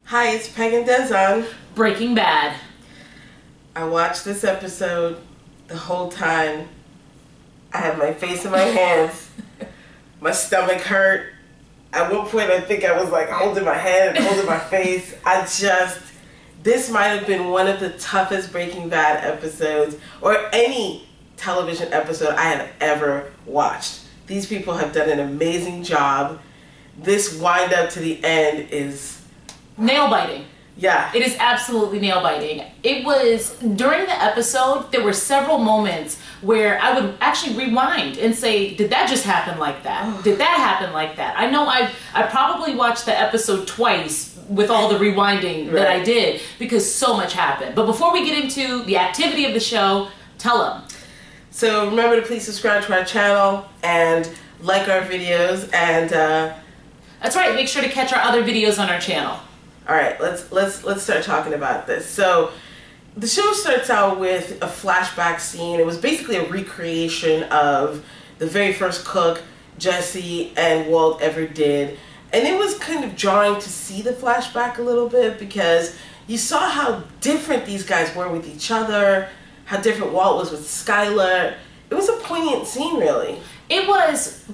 Hi, it's Peg and Des on Breaking Bad. I watched this episode the whole time. I had my face in my hands. My stomach hurt. At one point, I think I was like holding my head and holding my face. This might have been one of the toughest Breaking Bad episodes, or any television episode I have ever watched. These people have done an amazing job. This wind up to the end is nail biting. Yeah. It is absolutely nail biting. It was, during the episode, there were several moments where I would actually rewind and say, did that just happen like that? Did that happen like that? I know I probably watched the episode twice with all the rewinding that I did, because so much happened. But before we get into the activity of the show, tell them. So remember to please subscribe to our channel and like our videos, and that's right, make sure to catch our other videos on our channel. All right, let's start talking about this. So the show starts out with a flashback scene. It was basically a recreation of the very first cook Jesse and Walt ever did. And it was kind of jarring to see the flashback a little bit, because you saw how different these guys were with each other, how different Walt was with Skylar. It was a poignant scene, really. It was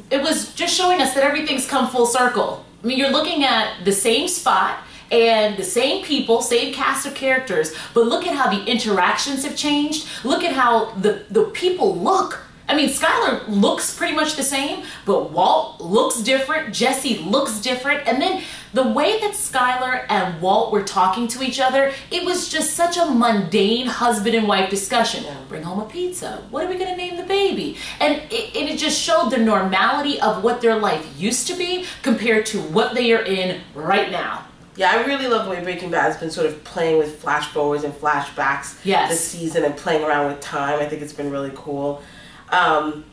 just showing us that everything's come full circle. I mean, you're looking at the same spot and the same people, same cast of characters, but look at how the interactions have changed. Look at how the people look. I mean, Skylar looks pretty much the same, but Walt looks different, Jesse looks different, and then the way that Skylar and Walt were talking to each other, it was just such a mundane husband and wife discussion. Bring home a pizza. What are we going to name the baby? And it just showed the normality of what their life used to be compared to what they are in right now. Yeah, I really love the way Breaking Bad has been sort of playing with flash forwards and flashbacks this season, and playing around with time. I think it's been really cool. But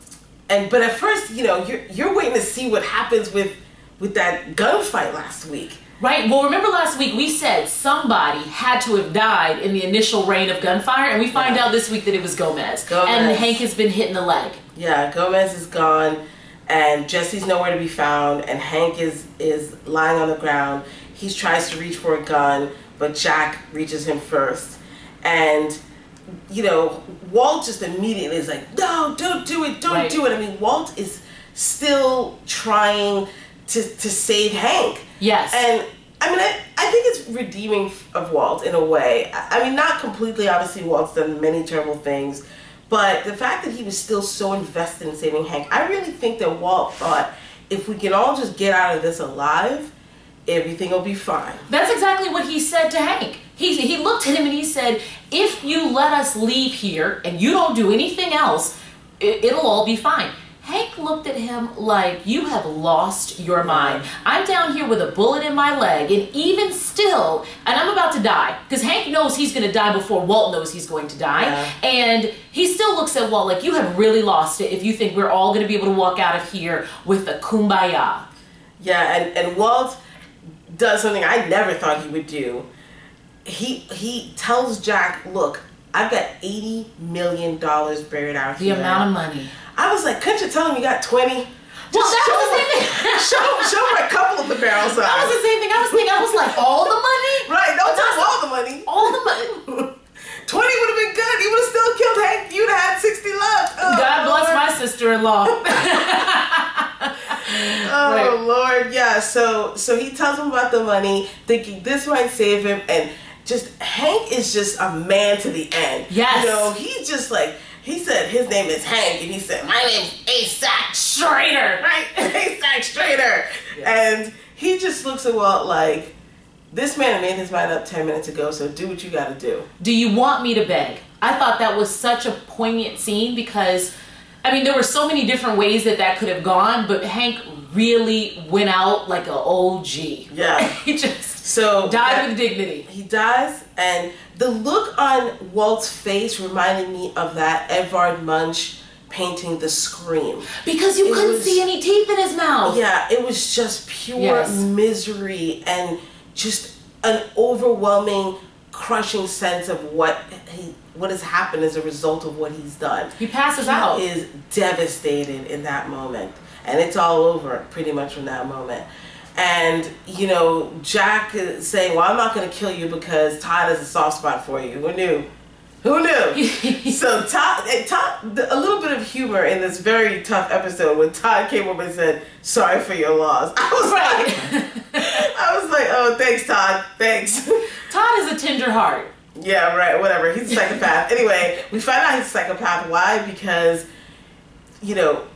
at first, you know, you're waiting to see what happens with that gunfight last week. Right. Well, remember last week we said somebody had to have died in the initial rain of gunfire, and we find out this week that it was Gomez. And Hank has been hit in the leg. Yeah, Gomez is gone, and Jesse's nowhere to be found, and Hank is lying on the ground. He tries to reach for a gun, but Jack reaches him first. And, you know, Walt just immediately is like, no, don't do it, don't do it. I mean, Walt is still trying to save Hank. Yes. And, I mean, I think it's redeeming of Walt in a way. I mean, not completely, obviously Walt's done many terrible things, but the fact that he was still so invested in saving Hank, I really think that Walt thought, if we can all just get out of this alive, everything will be fine. That's exactly what he said to Hank. He looked at him and he said, if you let us leave here and you don't do anything else, it'll all be fine. Hank looked at him like, you have lost your mind. I'm down here with a bullet in my leg, and even still, and I'm about to die, because Hank knows he's going to die before Walt knows he's going to die, and he still looks at Walt like, you have really lost it if you think we're all going to be able to walk out of here with a kumbaya. Yeah, and Walt does something I never thought he would do. He tells Jack, look, I've got $80 million buried out here. The amount of money. I was like, couldn't you tell him you got 20? Well, that was the same thing. show him a couple of the barrels. That was the same thing. I was like, all the money? Right, don't tell him all the money. All the money. 20 would have been good. He would have still killed Hank. You'd have had 60 left. Oh, God bless my sister-in-law. Oh, Lord, yeah. So he tells him about the money, thinking this might save him, and just Hank is just a man to the end. Yes. You know, he's just like, he said his name is Hank, and he said, my name's Asac Schrader, right? Asac Schrader. Yes. And he just looks at Walt like, this man made his mind up 10 minutes ago, so do what you gotta do. Do you want me to beg? I thought that was such a poignant scene, because I mean, there were so many different ways that could have gone, but Hank really went out like an OG. Yeah. He just died with dignity. He dies, and the look on Walt's face reminded me of that Edvard Munch painting The Scream. Because you couldn't see any teeth in his mouth. Yeah, it was just pure misery and just an overwhelming, crushing sense of what has happened as a result of what he's done. He passes out. He is devastated in that moment, and it's all over pretty much from that moment. And, you know, Jack is saying, well, I'm not going to kill you because Todd has a soft spot for you. Who knew? Who knew? So Todd, a little bit of humor in this very tough episode when Todd came up and said, sorry for your loss. I was like, oh, thanks, Todd. Thanks. Todd is a tender heart. Yeah, right, whatever. He's a psychopath. Anyway, we find out he's a psychopath. Why? Because, you know,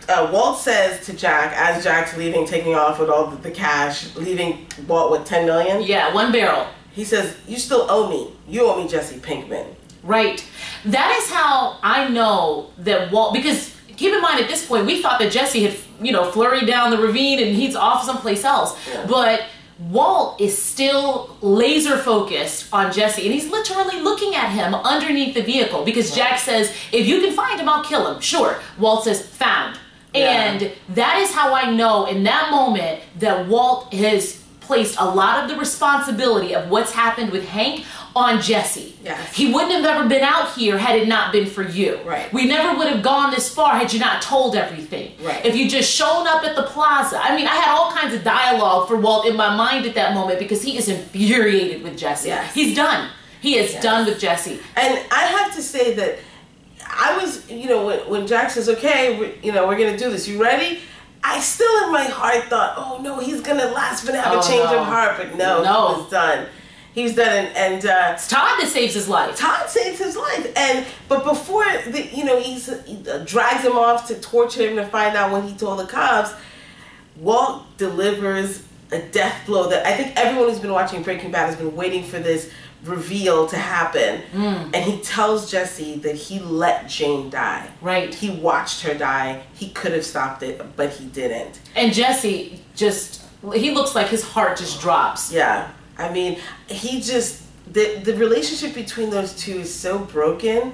Walt says to Jack, as Jack's leaving, taking off with all the cash, leaving Walt with $10 million. Yeah, 1 barrel. He says, you still owe me. You owe me Jesse Pinkman. Right. That is how I know that Walt, because keep in mind at this point, we thought that Jesse had, you know, flurried down the ravine and he's off someplace else. Yeah. But Walt is still laser focused on Jesse, and he's literally looking at him underneath the vehicle because Jack says, if you can find him, I'll kill him. Sure. Walt says, found. Yeah. And that is how I know in that moment that Walt has placed a lot of the responsibility of what's happened with Hank on Jesse. Yes. He wouldn't have ever been out here had it not been for you. Right. We never would have gone this far had you not told everything. Right. If you just shown up at the plaza. I mean, I had all kinds of dialogue for Walt in my mind at that moment because he is infuriated with Jesse. Yes. He's done. He is done with Jesse. And I have to say that I was, you know, when Jack says, okay, we're going to do this, you ready? I still in my heart thought, oh no, he's going to last but have a change of heart. But no, he was done. He was done, and it's Todd that saves his life. Todd saves his life, but before you know, he drags him off to torture him to find out when he told the cops. Walt delivers a death blow that I think everyone who's been watching Breaking Bad has been waiting for this reveal to happen. And he tells Jesse that he let Jane die. Right. He watched her die. He could have stopped it, but he didn't. And Jesse he looks like his heart just drops. Yeah. I mean, he just, the relationship between those two is so broken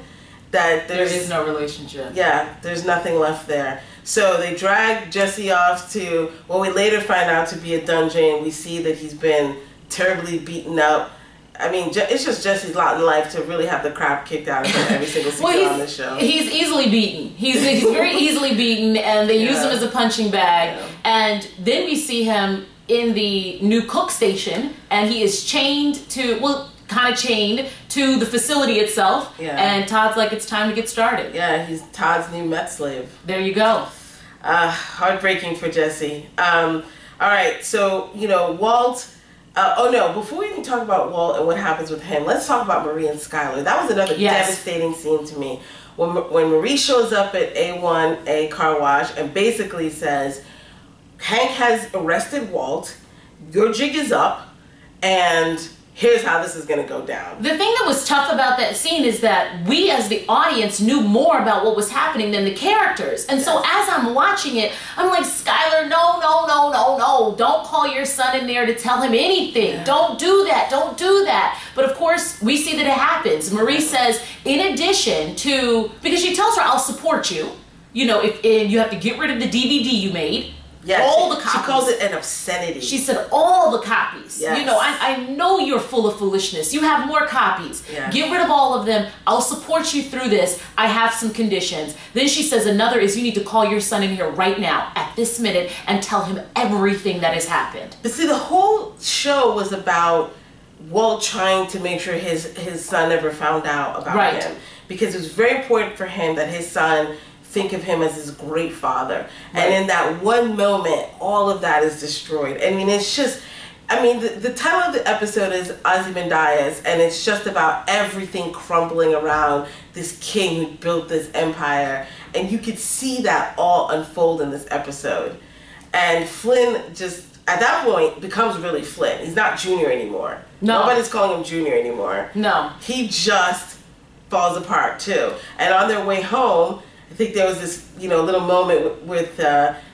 that there is no relationship. Yeah, there's nothing left there. So they drag Jesse off to what we later find out to be a dungeon. We see that he's been terribly beaten up. I mean, it's just Jesse's lot in life to really have the crap kicked out of him every single season on the show. He's easily beaten. He's very easily beaten, and they use him as a punching bag. Yeah. And then we see him in the new cook station, and he is chained to, well, kind of chained to the facility itself. Yeah. And Todd's like, it's time to get started. Yeah, he's Todd's new meth slave. There you go. Heartbreaking for Jesse. All right, so, you know, Walt... oh no, before we even talk about Walt and what happens with him, let's talk about Marie and Skylar. That was another devastating scene to me. When Marie shows up at A1A car wash and basically says, Hank has arrested Walt, your jig is up, and here's how this is going to go down. The thing that was tough about that scene is that we as the audience knew more about what was happening than the characters. And so as I'm watching it, I'm like, Skylar, no, don't call your son in there to tell him anything. Yeah. Don't do that. Don't do that. But of course, we see that it happens. Marie says, in addition to, because she tells her, I'll support you. You know, if you have to get rid of the DVD you made. Yeah, all the copies. She calls it an obscenity. She said all the copies. Yes. You know, I know you're full of foolishness. You have more copies. Yeah. Get rid of all of them. I'll support you through this. I have some conditions. Then she says another is you need to call your son in here right now at this minute and tell him everything that has happened. But see, the whole show was about Walt trying to make sure his son never found out about him. Because it was very important for him that his son think of him as his great father. And in that one moment, all of that is destroyed. I mean, it's just, I mean, the title of the episode is Ozymandias, and it's just about everything crumbling around this king who built this empire. And you could see that all unfold in this episode. And Flynn just, at that point, becomes really Flynn. He's not Junior anymore. No. Nobody's calling him Junior anymore. No. He just falls apart, too. And on their way home, I think there was this, you know, little moment with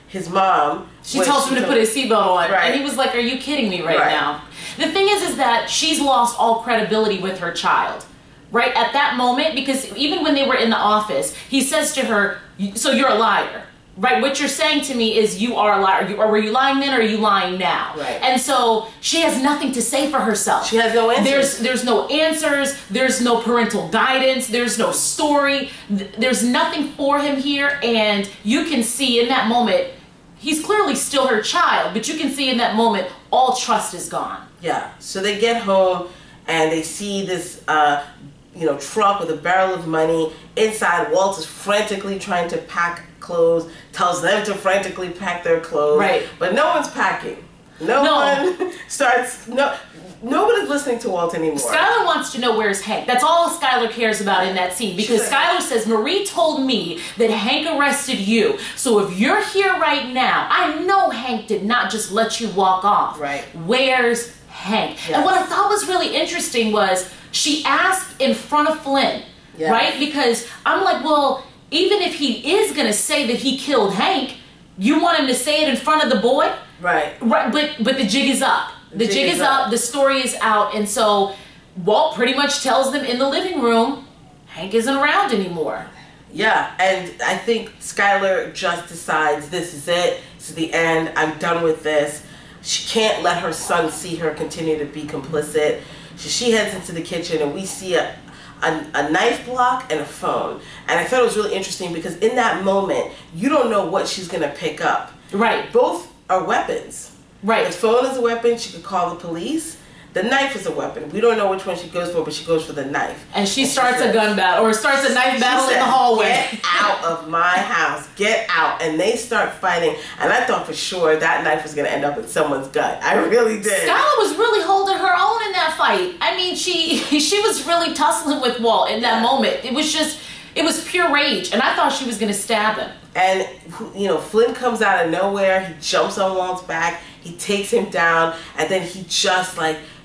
his mom. She tells him to put his seatbelt on. And he was like, are you kidding me right now? The thing is that she's lost all credibility with her child. Right at that moment, because even when they were in the office, he says to her, so you're a liar. Right, what you're saying to me is you are a liar. Or were you lying then, or are you lying now? Right. And so she has nothing to say for herself. She has no answers. There's no answers. There's no parental guidance. There's no story. There's nothing for him here. And you can see in that moment, he's clearly still her child, but you can see in that moment, all trust is gone. Yeah, so they get home and they see this, truck with a barrel of money. Inside, Walt is frantically trying to pack clothes, tells them to frantically pack their clothes. Right. But no one's packing. Nobody's listening to Walt anymore. Skylar wants to know where's Hank. That's all Skylar cares about in that scene. Because Skylar says, Marie told me that Hank arrested you. So if you're here right now, I know Hank did not just let you walk off. Right. Where's Hank? Yes. And what I thought was really interesting was she asked in front of Flynn. Yes. Right? Because I'm like, well, even if he is going to say that he killed Hank, you want him to say it in front of the boy? Right. But the jig is up. The jig is up. The story is out. And so Walt pretty much tells them in the living room, Hank isn't around anymore. Yeah, and I think Skylar just decides this is it. This is the end. I'm done with this. She can't let her son see her continue to be complicit. So she heads into the kitchen and we see a knife block and a phone. And I thought it was really interesting because in that moment, you don't know what she's going to pick up. Right. Both are weapons. Right. The phone is a weapon. She could call the police. The knife is a weapon. We don't know which one she goes for, but she goes for the knife. And she starts a gun battle, or starts a knife battle in the hallway. Get out of my house. Get out. And they start fighting. And I thought for sure that knife was going to end up in someone's gut. I really did. Skylar was really holding her own in that fight. I mean, she was really tussling with Walt in that moment. It was pure rage. And I thought she was going to stab him. And, Flynn comes out of nowhere. He jumps on Walt's back. He takes him down. And then he just,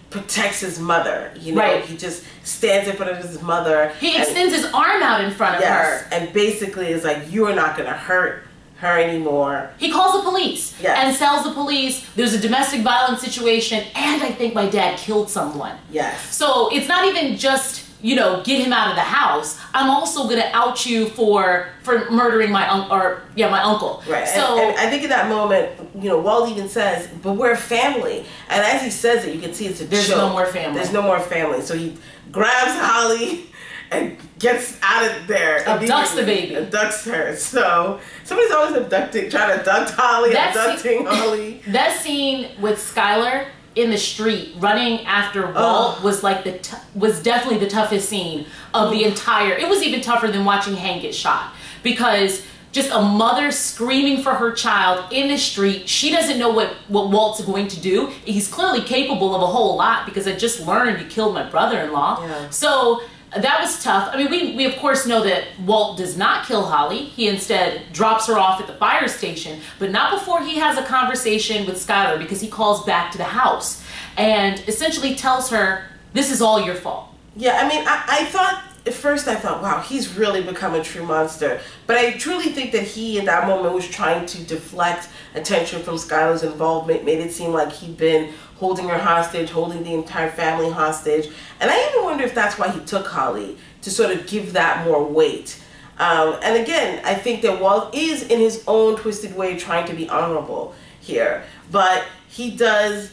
protects his mother. Right. He just stands in front of his mother. He extends his arm out in front of her. And basically is like, you are not going to hurt her anymore. He calls the police and tells the police there's a domestic violence situation and I think my dad killed someone. Yes. So it's not even just, get him out of the house. I'm also going to out you for murdering my uncle. Right. So and I think in that moment, Walt even says, but we're a family. And as he says it, you can see it's a There's joke. no more family. There's no more family. So he grabs Holly and gets out of there. Abducts the baby. Abducts her. So somebody's always trying to abduct Holly, abducting Holly. That scene with Skylar in the street running after Walt was definitely the toughest scene of the entire. It was even tougher than watching Hank get shot because just a mother screaming for her child in the street. She doesn't know what Walt's going to do. He's clearly capable of a whole lot because I just learned you killed my brother-in-law. Yeah. So that was tough. I mean, we of course know that Walt does not kill Holly. He instead drops her off at the fire station, but not before he has a conversation with Skylar because he calls back to the house and essentially tells her, this is all your fault. Yeah, I mean, I thought, at first wow, he's really become a true monster. But I truly think that he, in that moment, was trying to deflect attention from Skylar's involvement, made it seem like he'd been holding her hostage, holding the entire family hostage. And I even wonder if that's why he took Holly, to sort of give that more weight. And again, I think that Walt is, in his own twisted way, trying to be honorable here. But he does,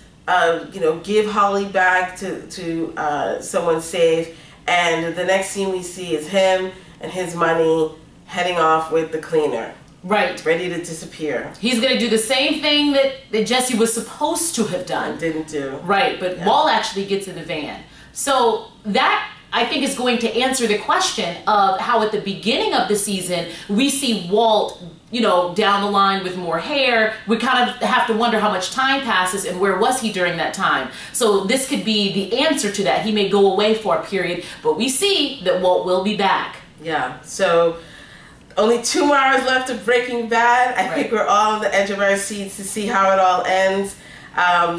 give Holly back to someone safe. And the next scene we see is him and his money heading off with the cleaner. Right. Ready to disappear. He's going to do the same thing that Jesse was supposed to have done. Didn't do. Right, but Walt actually gets in the van. So that, I think, is going to answer the question of how at the beginning of the season, we see Walt, down the line with more hair. We kind of have to wonder how much time passes and where was he during that time. So this could be the answer to that. He may go away for a period, but we see that Walt will be back. Yeah, so only 2 more hours left of Breaking Bad. I think we're all on the edge of our seats to see how it all ends.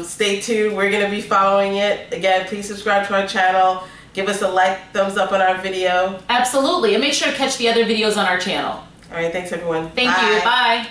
Stay tuned. We're going to be following it. Again, please subscribe to our channel. Give us a like, thumbs up on our video. Absolutely. And make sure to catch the other videos on our channel. All right. Thanks, everyone. Thank you. Bye.